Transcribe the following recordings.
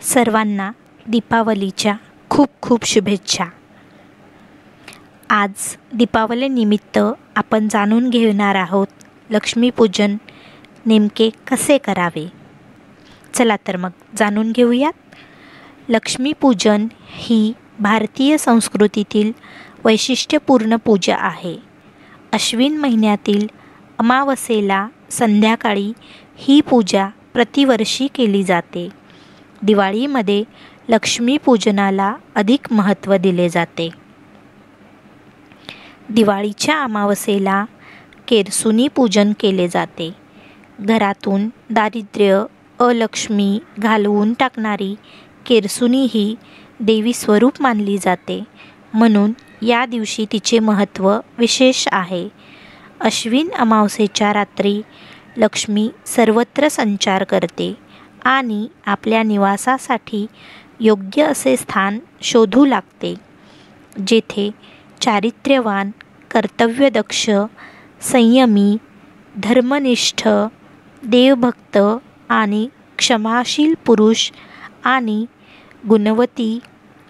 सर्वांना दीपावलीच्या खूप खूप शुभेच्छा. आज दीपावलीनिमित्त आपण जाणून घेणार आहोत लक्ष्मीपूजन नेमके कसे करावे. चला तर मग जाणून घेऊयात. लक्ष्मीपूजन ही भारतीय संस्कृतीतील वैशिष्ट्यपूर्ण पूजा आहे. अश्विन महिन्यातील अमावस्येला संध्याकाळी ही पूजा प्रतिवर्षी केली जाते. दिवाळीमध्ये लक्ष्मीपूजनाला अधिक महत्त्व दिले जाते. दिवाळीच्या अमावस्येला केरसुनी पूजन केले जाते. घरातून दारिद्र्य अलक्ष्मी घालवून टाकणारी केरसुनी ही देवी स्वरूप मानली जाते, म्हणून या दिवशी तिचे महत्त्व विशेष आहे. अश्विन अमावस्येच्या रात्री लक्ष्मी सर्वत्र संचार करते आणि आपल्या निवासासाठी योग्य असे स्थान शोधू लागते, जेथे चारित्र्यवान, कर्तव्यदक्ष, संयमी, धर्मनिष्ठ, देवभक्त आणि क्षमाशील पुरुष आणि गुणवती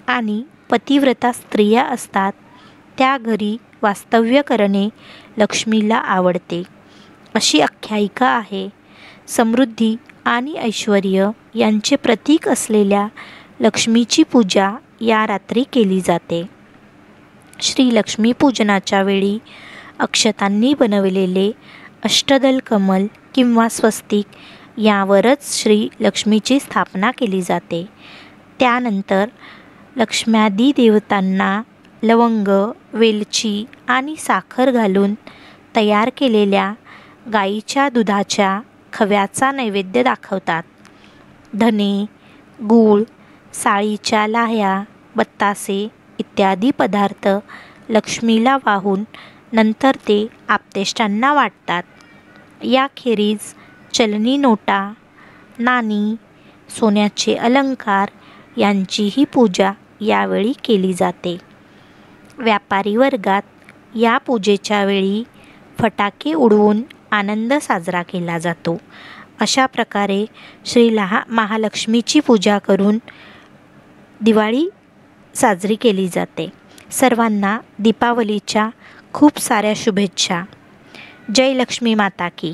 आणि पतिव्रता स्त्रिया असतात. त्या घरी वास्तव्य करणे लक्ष्मीला आवडते, अशी आख्यायिका आहे. समृद्धी आणि ऐश्वर्य यांचे प्रतीक असलेल्या लक्ष्मीची पूजा या रात्री केली जाते. श्री लक्ष्मीपूजनाच्या वेळी अक्षतांनी बनवलेले अष्टदल कमल किंवा स्वस्तिक यावरच श्री लक्ष्मीची स्थापना केली जाते. त्यानंतर लक्ष्म्यादी देवतांना लवंग, वेलची आणि साखर घालून तयार केलेल्या गाईच्या दुधाच्या खव्याचा नैवेद्य दाखवतात. धने, गूळ, साळीच्या लाह्या, बत्तासे इत्यादी पदार्थ लक्ष्मीला वाहून नंतर ते आप्तेष्टांना वाटतात. याखेरीज चलनी नोटा, नाणी, सोन्याचे अलंकार यांचीही पूजा यावेळी केली जाते. व्यापारी वर्गात या पूजेच्या वेळी फटाके उडवून आनंद साजरा केला जातो. अशा प्रकारे महालक्ष्मीची पूजा करून दिवाळी साजरी केली जाते. सर्वांना दीपावलीच्या खूप साऱ्या शुभेच्छा. जय लक्ष्मी माता की.